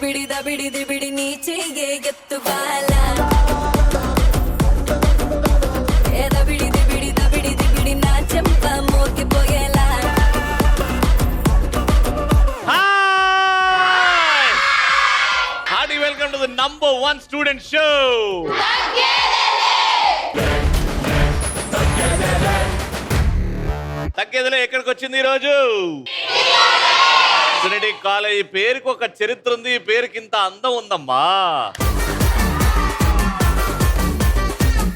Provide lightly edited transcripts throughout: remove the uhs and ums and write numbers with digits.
దబిడి నీ చెయ్యే ఎత్తుబాల దబిడి నా చెంప మోగిపోయేలా. Hearty welcome to the #1 student show. తగ్గేదిలే ఎక్కడికి వచ్చింది ఈరోజు? ట్రినిటీ కాలేజ్ పేరుకి ఒక చరిత్ర ఉంది, ఈ పేరుకి ఇంత అందం ఉందమ్మా.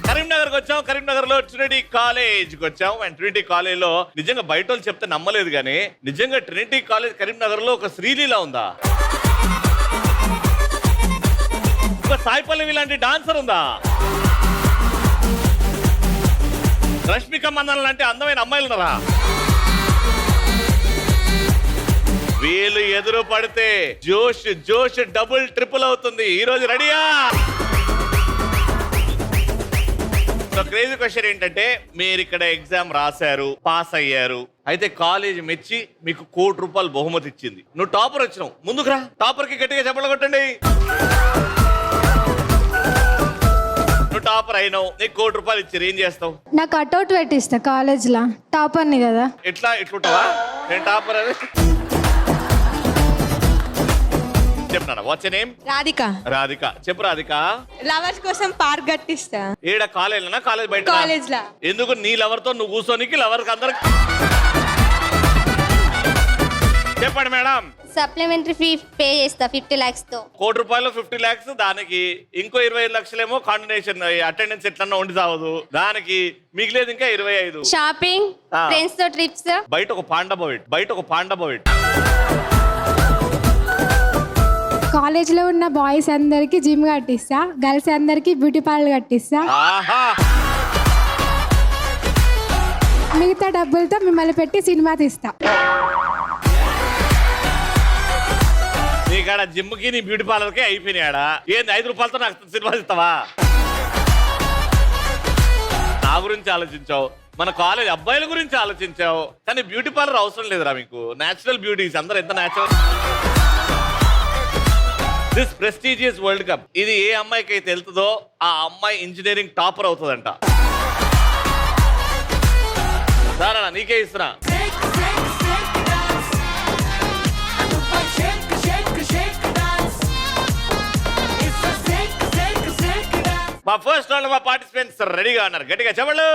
కరీంనగర్కి వచ్చాం, కరీంనగర్ లో ట్రినిటీ కాలేజ్కి వచ్చాం. అండ్ ట్రినిటీ కాలేజ్ లో నిజంగా బయట వాళ్ళు చెప్తే నమ్మలేదు కానీ నిజంగా ట్రినిటీ కాలేజ్ కరీంనగర్ లో ఒక శ్రీలీల ఉందా, ఒక సాయి పల్లవి లాంటి డాన్సర్ ఉందా, రష్మిక మందన లాంటి అందమైన అమ్మాయిలు ఉన్నారా? వీళ్ళు ఎదురు పడితే జోష్ జోష్ డబుల్ ట్రిపుల్ అవుతుంది. ఈ రోజు రెడీయా? సో క్రేజీ క్వశ్చన్ ఏంటంటే, మీరు ఇక్కడ ఎగ్జామ్ రాశారు, పాస్ అయ్యారు, అయితే కాలేజ్ మెచ్చి మీకు ₹1,00,00,000 బహుమతి ఇచ్చింది. నువ్వు టాపర్ వచ్చినావు, ముందుకు రా, టాపర్ కి గట్టిగా చెప్పలు కొట్టండి. నువ్వు టాపర్ అయినావు, నీకు ₹1,00,00,000 ఇచ్చారు, ఏం చేస్తావు? నా కట్అవుట్ పెట్టిస్తా కాలేజ్ లా, టాపర్ని కదా. ఇట్లుంటావా? నేను టాపర్ అని చెప్తాను. Watts your name? Radhika. Radhika. చెప్పు రాధిక. లవర్స్ కోసం పార్క్ కట్టిస్తా. ఏడ కాలేజ్ బయట? కాలేజ్ లా. ఎందుకు? నీ లవర్ తో నువ్వు కూర్చోనికి లవర్ కి అందరికి చెప్పండి మేడం. సప్లిమెంటరీ ఫీ పే చేస్తా 50 lakhs తో. ₹1,00,00,000 50 lakhs, దానికి ఇంకో 25 లక్షలేమో కాండినేషన్ అటెండెన్స్ ఎట్లన్నా ఉండి సావదు, దానికి మిగిలేదు ఇంకా 25. షాపింగ్, ఫ్రెండ్స్ తో ట్రిప్స్. బయట ఒక పాండబోయిట్. కాలేజ్ లో ఉన్న బాయ్స్ అందరికి జిమ్ కట్టిస్తా, గర్ల్స్ అందరికి బ్యూటీ పార్లర్ కట్టిస్తా. ఆహా, మిగతా డబ్బులతో మిమ్మల్ని పెట్టి సినిమా తీస్తా. నీకాడ జిమ్ కి నీ బ్యూటీ పార్లర్ కి అయిపోయినాడా? ఏంది ₹5 నాకు సినిమా ఇస్తావా? నా గురించి ఆలోచించావు, మన కాలేజ్ అబ్బాయిల గురించి ఆలోచించావు, కానీ బ్యూటీ పార్లర్ అవసరం లేదురా మీకు. నేచురల్ బ్యూటీస్ అందరూ ఎంత natural. This prestigious world cup, ఇది ఏ అమ్మాయికి అయితే వెళ్తుందో ఆ అమ్మాయి ఇంజనీరింగ్ టాపర్ అవుతుందంట. సారా నీకే ఇస్తున్నా. మా ఫస్ట్ రౌండ్ లో మా పార్టిసిపెంట్స్ రెడీగా ఉన్నారు, గట్టిగా చెప్పండి.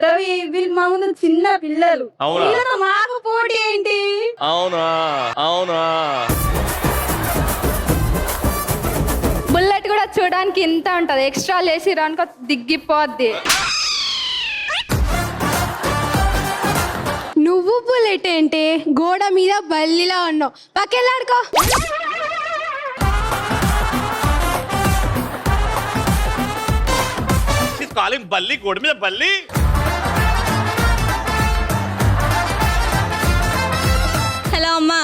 రవి, వీళ్ళు మా ముందు చిన్న పిల్లలు. అవునా? మాకు పోటీ ఏంటి? అవునా. బుల్లెట్ కూడా చూడడానికి ఇంత ఉంటది, ఎక్స్ట్రా చేసి రానుకో దిగ్గిపోద్ది. నువ్వు బుల్లెట్ ఏంటి, గోడ మీద బల్లిలా ఉన్నావు, పక్కెళ్ళాడుకో. కాలింగ్ బల్లి, గోడ మీద బల్లి. హలో అమ్మా,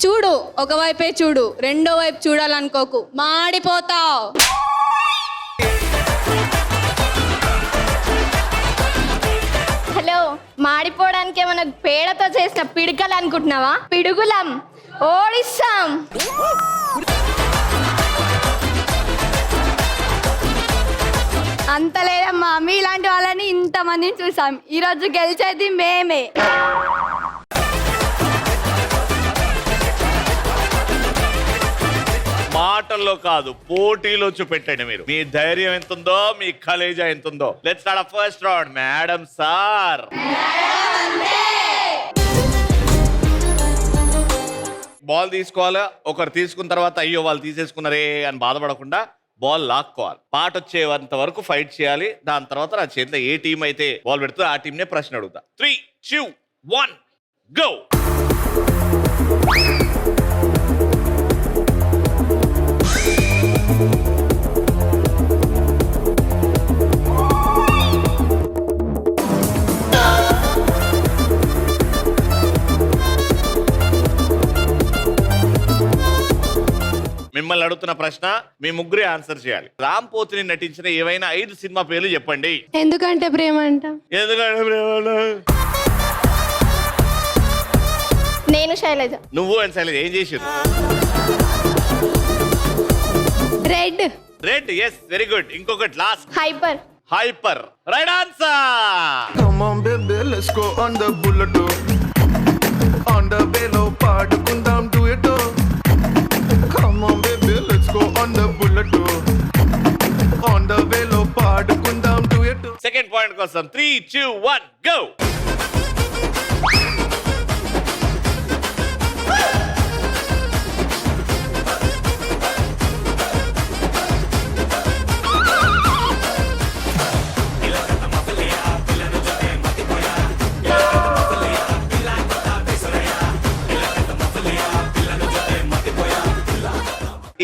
చూడు, ఒకవైపే చూడు, రెండో వైపు చూడాలనుకోకు, మాడిపోతావు. హలో, మాడిపోవడానికి ఏమన్నా పేడతో చేసిన పిడకలు అనుకుంటున్నావా? పిడుగులం, ఓడిస్తాం. అంత లేదమ్మా, మీలాంటి వాళ్ళని ఇంతమందిని చూసాం, ఈరోజు గెలిచేది మేమే. మాటల్లో కాదు, పోటీలో చూపెట్టండి మీరు. మీ ధైర్యం ఎంతుందో, మీ కలేజా ఎంతుందో. Let's start first round. Madam sir, ball తీసుకోవాలా? ఒకరు తీసుకున్న తర్వాత అయ్యో వాళ్ళు తీసేసుకున్నారే అని బాధపడకుండా బాల్ లాక్కోవాలి. పాట వచ్చేంత వరకు ఫైట్ చేయాలి. దాని తర్వాత నా చేతిలో ఏ టీం అయితే బాల్ పెడుతుందో ఆ టీంనే ప్రశ్న అడుగుతా. 3, 2, 1 గో. అడుగుతున్న ప్రశ్న మీ ముగ్గురే ఆన్సర్ చేయాలి. రామ్ పోతిని నటించిన ఏవైనా 5 సినిమా పేర్లు చెప్పండి. ఎందుకంటే ప్రేమ అంట. ఎందుకంటే నేను శైలజ. నువ్వు అని శైలజ ఏం చేసారు? Red. Red, yes, very good. ఇంకొకటి last. Hyper. Hyper, right answer. Come on baby, let's go on the bullet. On the velo, పాడుకుందాం duet. Come on baby, let's go on the bullet. On the velo, పాడుకుందాం duet. Second point కోసం 3, 2, 1 go.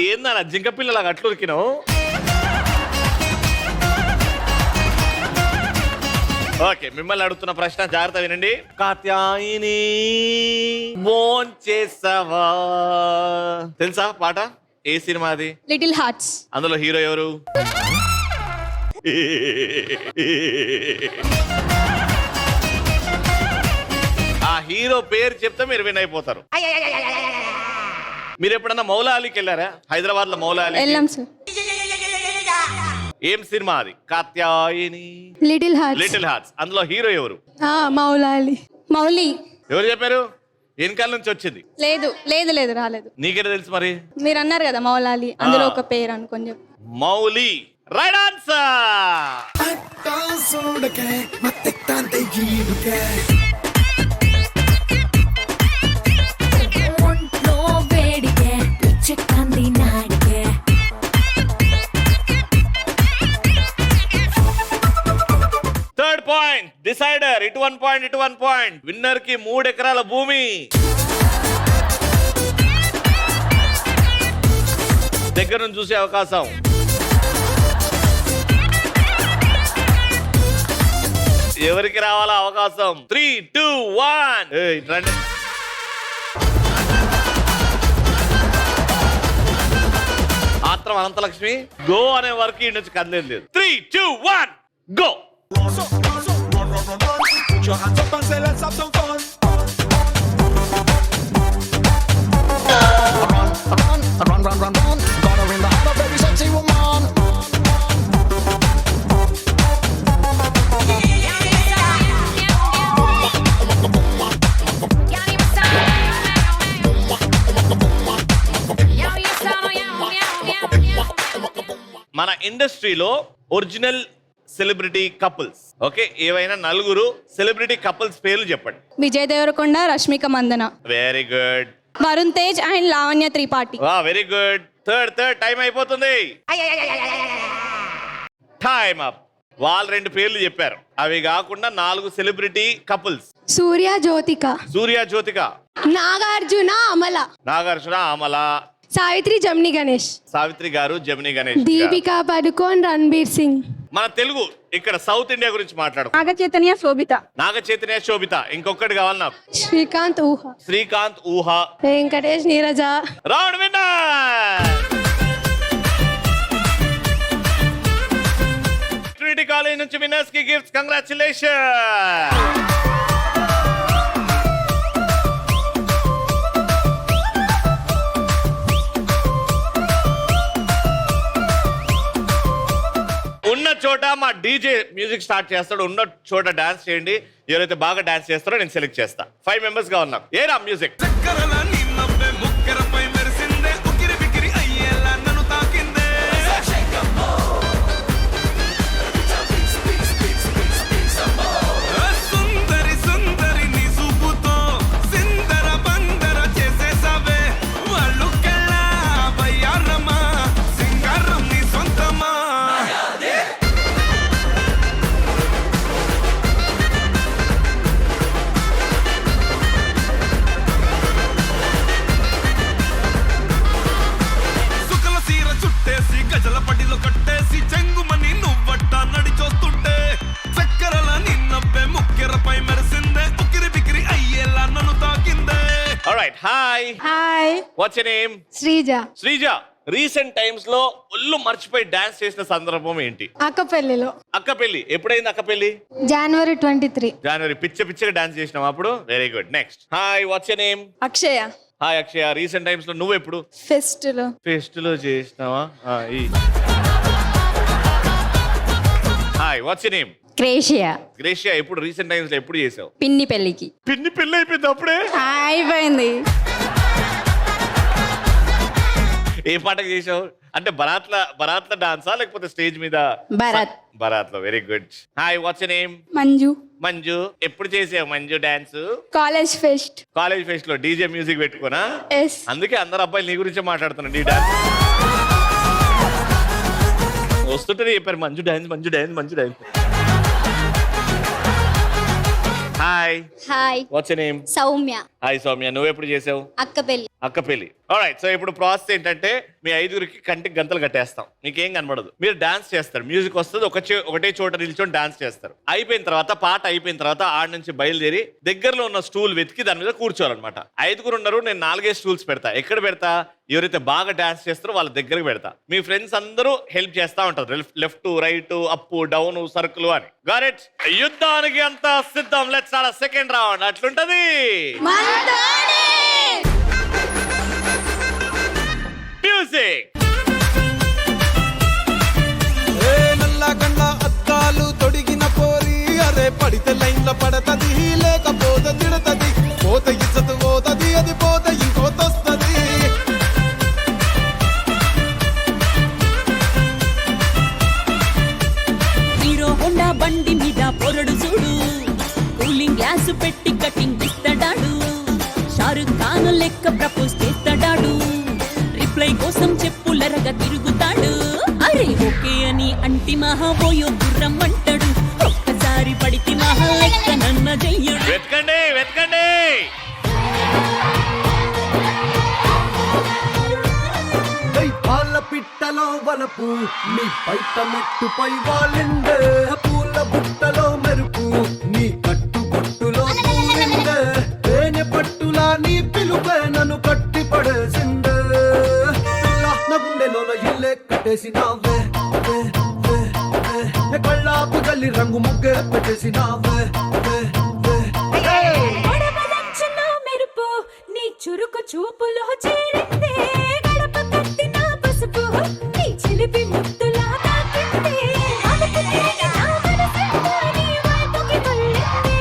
ఏందన్న జింక పిల్లలాగా అట్లు ఉరికినావు? Okay, మిమ్మల్ని అడుగుతున్న ప్రశ్న జాగ్రత్త వినండి. కాత్యాయిని భోంచేసావా తెలుసా పాట? ఏ సినిమా అది? Little hearts. అందులో హీరో ఎవరు? ఆ హీరో పేరు చెప్తే మీరు విన్ అయిపోతారు. మీరు ఎప్పుడన్నా మౌలా అలీకి వెళ్ళారా? హైదరాబాద్ లో మౌలా అలీ వెళ్ళాం సార్. ఏం సినిమా అది? Katyayani little hearts. Little hearts. అందులో హీరో ఎవరు? మౌలాలి. మౌలి. ఎవరు చెప్పారు? వెనకాల నుంచి వచ్చింది. లేదు లేదు లేదు రాలేదు. నీకెలా తెలుసు మరి? మీరు అన్నారు కదా మౌలాలి, అందులో ఒక పేరు అనుకొని చెప్పి. Mouli, right answer. ఒంట్లో వేడికే చిక్కంది నాడికే థర్డ్ పాయింట్ డిసైడర్. ఇటు 1 పాయింట్, ఇటు 1 పాయింట్. విన్నర్ కి 3 ఎకరాల భూమి. దగ్గర నుంచి చూసే అవకాశం. ఎవరికి రావాలా అవకాశం? 3, 2, 1 రండి. ఆత్రం అనంతలక్ష్మి గో అనే వరకు ఈ నుంచి కదిలేదు లేదు. 3, 2, 1 go. Put your hands up and say let's have some fun. Run, run, run, run. Gonna win the heart of every sexy woman. మన ఇండస్ట్రీలో ఒరిజినల్ సెలబ్రిటీ కపుల్స్, ఓకే, ఏవైనా 4 సెలబ్రిటీ కపుల్స్ పేర్లు చెప్పండి. Vijay Deverakonda, Rashmika Mandanna. Very good. Varun Tej and Lavanya Tripathi. Very good. Third time అయిపోతుంది. Time up. వాళ్ళు 2 పేర్లు చెప్పారు. అవి కాకుండా 4 సెలబ్రిటీ కపుల్స్. సూర్య జ్యోతిక. సూర్య జ్యోతిక. నాగార్జున అమల. నాగార్జున అమల. సావిత్రి జమిని గణేష్. సావిత్రి గారు, జమిని గణేష్. దీపికా పదుకోన్, రణబీర్ సింగ్. మన తెలుగు ఇక్కడ సౌత్ ఇండియా గురించి మాట్లాడు. నాగ చైతన్య శోభిత. నాగ చైతన్య శోభిత. ఇంకొకటి కావాలి నాకు. శ్రీకాంత్ ఊహ. శ్రీకాంత్ ఊహ. Venkatesh Neeraja. Round winner. Trinity college నుంచి విన్నర్స్ కి గిఫ్ట్స్. కంగ్రాచులేషన్. ఉన్న చోట మా డీజే మ్యూజిక్ స్టార్ట్ చేస్తాడు. ఉన్న చోట డాన్స్ చేయండి. ఎవరైతే బాగా డాన్స్ చేస్తారో నేను సెలెక్ట్ చేస్తా. 5 మెంబర్స్ గా ఉన్నాం. ఏరా music. Alright, hi. Hi. What's your name? Sreeja. Srija. Recent times లో ఒళ్ళు మర్చిపోయి డాన్స్ చేసిన సందర్భం ఏంటి? అక్క పెళ్లిలో అక్క పెళ్లి. ఎప్పుడైంది అక్క పెళ్లి? జనవరి 23. జనవరి. పిచ్చగా డాన్స్ చేసినావు అప్పుడు. Very good. Next. Hi, what's your name? Akshaya. Hi Akshaya. Recent times లో నువ్వు ఎప్పుడు ఫెస్ట్లో. ఫెస్ట్ లో చేసినావా? Hi, what's your name? Gracia. Gracia. ఎప్పుడు రీసెంట్ టైమ్స్ లో ఎప్పుడు చేసావు? పిన్ని పెళ్ళికి. పిన్ని పెళ్లి అయిపోయింది అప్పుడే? అయిపోయింది. ఏ పాటకు చేసావు? అంటే బరాత్ల డాన్సా లేకపోతే స్టేజ్ మీద? బరాత్ లో. Very good. Hi, what's your name? Manju. Manju. ఎప్పుడు చేసావు Manju dance? College fest. College fest లో డీజే మ్యూజిక్ పెట్టుకోనా? ఎస్. అందుకే అందరు అబ్బాయిలు నీ గురించే మాట్లాడుతున్నాడు. ఈ డాన్స్ వస్తుంటే చెప్పారు Manju dance, Manju dance, Manju dance. Hi. Hi. What's your name? Soumya. Hi Soumya. నువ్వు ఎప్పుడు చేసావు? అక్క పెళ్ళి. అక్క పెళ్లి. ఆల్రైట్. సో ఇప్పుడు ప్రాసెస్ ఏంటంటే మీ ఐదుగురికి కంటికి గంతలు కట్టేస్తాం. మీకేం కనబడదు. మీరు డాన్స్ చేస్తారు. మ్యూజిక్ వస్తుంది. ఒకటే చోట నిల్చొని డాన్స్ చేస్తారు. అయిపోయిన తర్వాత పాట అయిపోయిన తర్వాత ఆడ నుంచి బయలుదేరి దగ్గరలో ఉన్న స్టూల్ వెతికి దాని మీద కూర్చోవాలన్నమాట. ఐదుగురు ఉన్నారు. నేను 4 స్టూల్స్ పెడతా. ఎక్కడ పెడతా? ఎవరైతే బాగా డాన్స్ చేస్తారో వాళ్ళ దగ్గరకు పెడతా. మీ ఫ్రెండ్స్ అందరూ హెల్ప్ చేస్తా ఉంటారు. Left, right, up, down, circle అని. Got it? యుద్ధానికి అంతా సిద్ధం. Let's start second round. అట్లుంటది. మ్యూజిక్. నల్లగండ అద్దాలు తొడిగిన పోరి అరే పడితే లైన్ల పడతది లేకపోతే తిడతది పోత ఇచ్చదు పోతది అది పోత ఇంకోతొస్తది హీరో హోండా బండి మీద పొరడు చూడు కూలింగ్ గ్లాస్ పెట్టి కటింగ్ ఇస్తాడాడు షారుఖ్ ఖాన్ లెక్క ప్రపోజ్ చేస్తాడాడు రిప్లై కోసం చెప్పులరగా తిరుగుతాడు అరే ఓకే అని అంటి మహాబోయో గుర్రం అంటాడు ఒక్కసారి పడితే మహా లెక్క నన్న చెయ్యడు. వెతకండి వెతకండి. పాల పిట్టలో వలపు నీ బయట మెట్టుపై వాలిందే పూల బుట్టలో మెరుపు నీ కట్టు బొట్టులో పూరిందే తేనె పట్టులా నీ పిలుపే నన్ను కట్టి పడేసిందే నా గుండెలోన ఇల్లే కట్టేసినావే కళ్ళాపు గల్లి రంగు ముగ్గే పెట్టేసినావే మెరుపు నీ చురుకు చూపులో చేరిందే గడప తట్టిన పసుపు నీ చిలిపి ముద్దులా తాకిందే అదుపు తిరిగి నా మనసంతా నీ వైపుకి మళ్ళిందే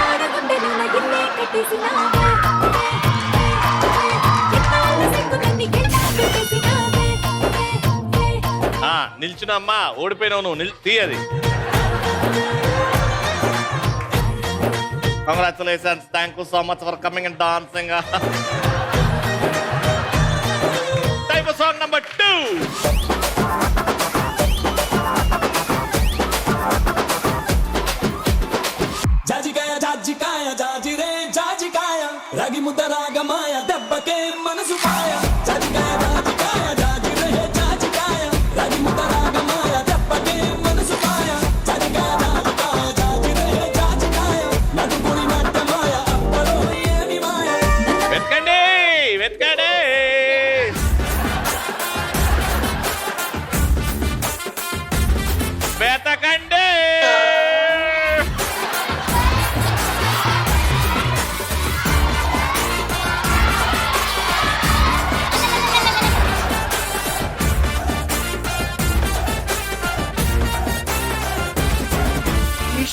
ఆడగుండెలోన ఇల్లే కట్టేసినావే ఎన్నాళ్ళ సిగ్గులన్నీ గిల్లా పెట్టేసినావే నిల్చునమ్మా. ఓడిపోయినావు నువ్వు. తీయది. Congratulations. Thank you so much for coming and dancing. Time for song number 2. జాజికాయ జాజికాయ జాజిరే జాజికాయ రాగి ముద్ద రాగమాయ దెబ్బకే మనసు పాయ జాజికాయ జాజికాయ జాజిరే జాజికాయ రాగి ముద్ద రాగమాయ దెబ్బకే మనసు పాయ జాజికాయ జాజికాయ జాజిరే జాజికాయ నడుపురి నట్టమాయ అప్పలో ఏమి మాయ. వెతకండి వెతకండి. వెతకండి.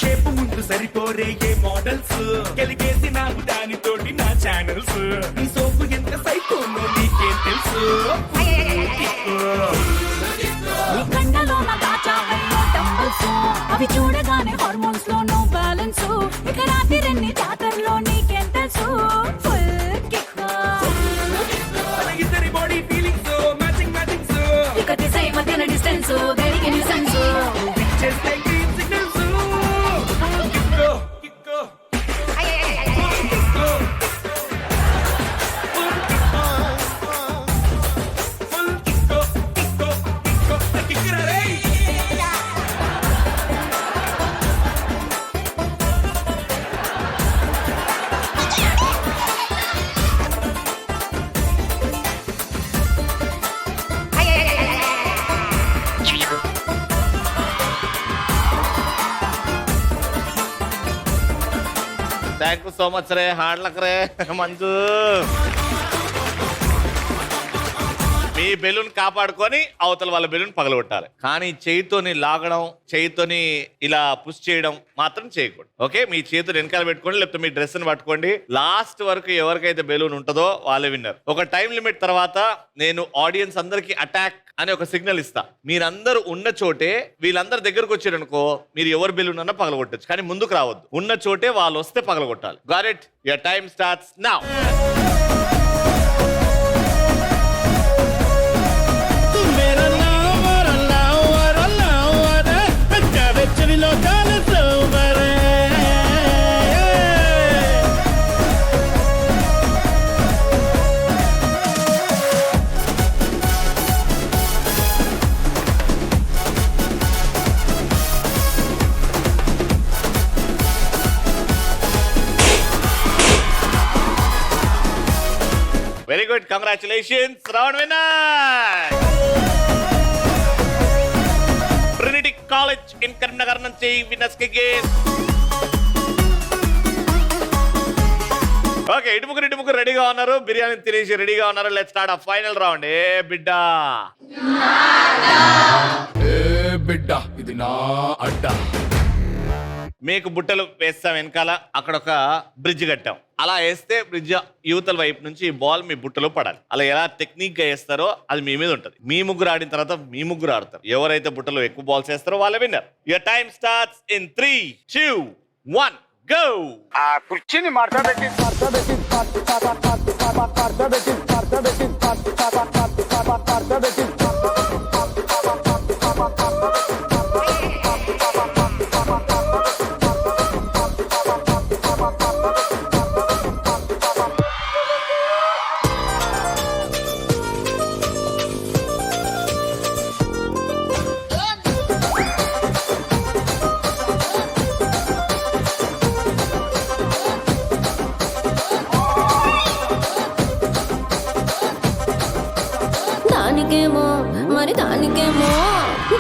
షేపు ముందు సరిపోరే ఏ మోడల్స్ కలిగేసి నాకు దానితోటి నా ఛానల్స్ నీ సోపు ఎంత సైకోనో నీకేం తెలుసు కండలోన దాచావెన్నో డంబల్స్ అవి చూడగానే హార్మోన్స్ లో నో బ్యాలెన్స్ ఇక రాత్రి జాతరలో నీకేం తెలుసు ఫుల్ కిక్ ఇద్దరి బాడీ ఫీలింగ్స్ మ్యాచింగ్ మ్యాచింగ్స్ ఇక దిశ మధ్యన డిస్టెన్స్ దేనికి న్యూసెన్స్ చేస్తే గ్రీన్ సిగ్నల్స్ కిక్కో కిక్కో ఫుల్ కిక్కో కిక్కో కిక్కో కిక్కరా రే. థ్యాంక్ యూ సో మచ్ రే, హార్డ్ లక్ రే మంజు. మీ బెలూన్ కాపాడుకొని అవతల వాళ్ళ బెలూన్ పగలగొట్టాలి. కానీ చేయితోని లాగడం, చేయితోని ఇలా పుష్ చేయడం మాత్రం చేయకూడదు. ఓకే, మీ చేతులు వెనకాల పెట్టుకోండి, లేకపోతే మీ డ్రెస్ ని పట్టుకోండి. లాస్ట్ వరకు ఎవరికైతే బెలూన్ ఉంటుందో వాళ్ళే విన్నర్. ఒక టైం లిమిట్ తర్వాత నేను ఆడియన్స్ అందరికి అటాక్ అని ఒక సిగ్నల్ ఇస్తా. మీరందరూ ఉన్న చోటే వీళ్ళందరి దగ్గరకు వచ్చారనుకో, మీరు ఎవరు బెలూన్ అన్నా పగలగొట్టచ్చు, కానీ ముందుకు రావద్దు. ఉన్న చోటే వాళ్ళు వస్తే పగలగొట్టాలి. Got it? Your time starts now. Very good, congratulations, round winner Trinity college in Karimnagar నుంచి విన్నర్స్ కి గిఫ్ట్. ఓకే, ఇటు ముగ్గురు రెడీగా ఉన్నారు, బిర్యానీ తినేసి రెడీగా ఉన్నారు. లెట్స్ స్టార్ట్ ఆ ఫైనల్ రౌండ్. ఏ బిడ్డా ఇది నా అడ్డా. మీకు బుట్టలు వేస్తాం వెనకాల, అక్కడ ఒక బ్రిడ్జ్ కట్టాం. అలా వేస్తే బ్రిడ్జ్ యువతల వైపు నుంచి ఈ బాల్ మీ బుట్టలో పడాలి. అలా ఎలా టెక్నిక్ గా వేస్తారో అది మీ మీద ఉంటుంది. మీ ముగ్గురు ఆడిన తర్వాత మీ ముగ్గురు ఆడతారు. ఎవరైతే బుట్టలో ఎక్కువ బాల్స్ వేస్తారో వాళ్ళే winner. Your time starts in 3, 2, 1 go. ఆ కుర్చీని మార్చబెట్టి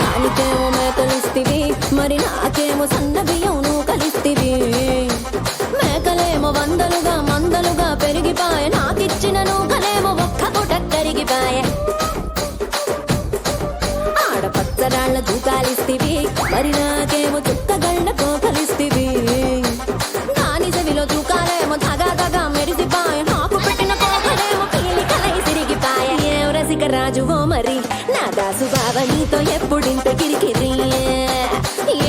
దానికేమో మేకలిస్తివి, మరి నాకేమో సన్న బియ్యం నువ్వు కలిస్తివి. మేకలేమో వందలుగా మందలుగా పెరిగిపాయ, నాకిచ్చిన నూకలేమో ఒక్క పూట కరిగిపాయ. ఆడపచ్చరాళ్ళ దూకాలిస్తివి, మరి నాకేమో చుక్కగళ్ళ కోకలిస్తివి. దాని చెవిలో దూకాలేమో తగా మెరిసిపాయ, నాకు పెట్టిన కోకలేమో పీలి కలై తిరిగిపాయ. ఏం రసిక రాజువో మరి నా దాసు బావ నీతో ఎప్పుడింత కిరికిరి.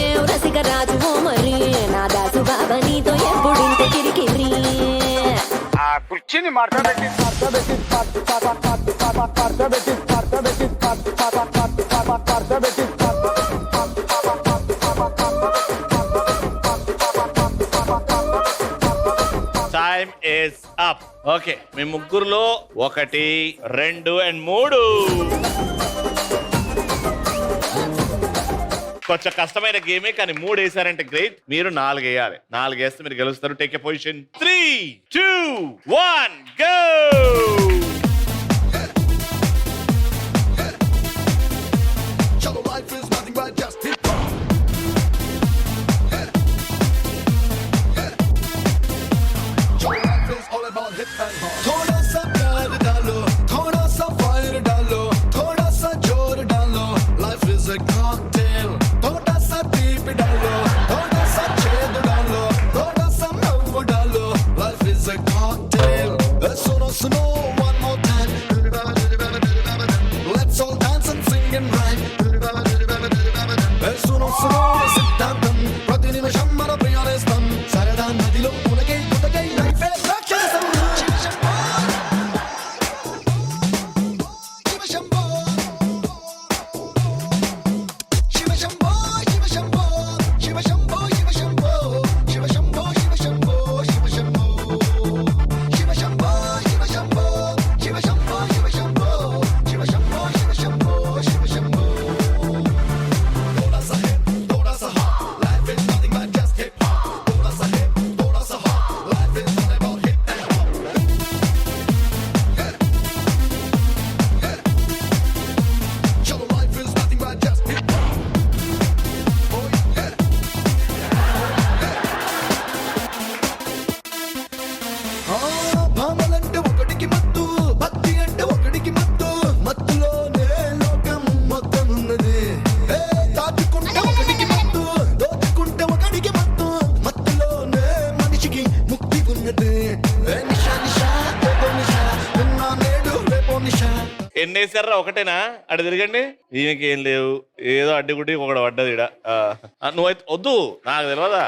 ఏం రసిక రాజువో మరి నా దాసు బావ నీతో ఎప్పుడింత కిరికిరి. ఆ కుర్చీని మార్చబెట్టి టైమ్ ఇస్ అప్. ఓకే, మీ ముగ్గురులో 1, 2 and 3. కొంచెం కష్టమైన గేమే, కానీ 3 వేసారంటే గ్రేట్. మీరు 4 వేయాలి. 4 వేస్తే మీరు గెలుస్తారు. Take a position. 3, 2, 1 గో. थोड़ा सा प्यार डालो, थोड़ा सा फायर डालो, थोड़ा सा जोर डालो. Life is a cocktail. थोड़ा सा deep डालो, थोड़ा सा छेद डालो, थोड़ा सा love डालो. Life is a cocktail. सुनो सुनो one more ఎన్ని వేసారా? ఒకటేనా? అటు తిరగండి. ఈమెకి ఏం లేవు, ఏదో అడ్డిగుడ్డి ఒకటి పడ్డది ఇడ. నువ్వైతే వద్దు, నాకు తెలియదా.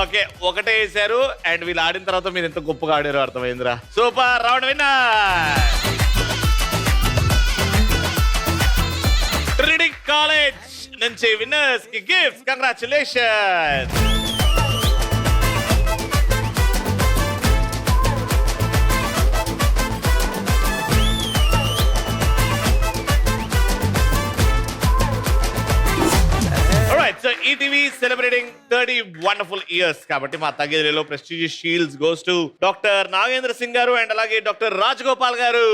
ఓకే, ఒకటే వేసారు. అండ్ వీళ్ళు ఆడిన తర్వాత మీరు ఎంత గొప్పగా ఆడారో అర్థమైందిరా. Super, round winner. Trinity college నుంచి విన్నర్స్ కి gifts. Congratulation. So ETV celebrating 30 wonderful years కాబట్టి మా తగ్గేదిలో prestigious shields goes to doctor Nagendra Singh garu and అలాగే డాక్టర్ రాజగోపాల్ గారు.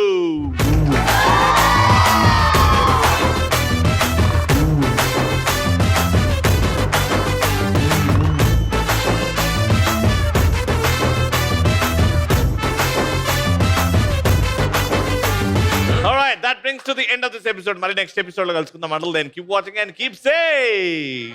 Alright, that brings to the end of this episode. మరి నెక్స్ట్ ఎపిసోడ్ లో కలుసుకుందాం. Until then, keep watching and keep safe.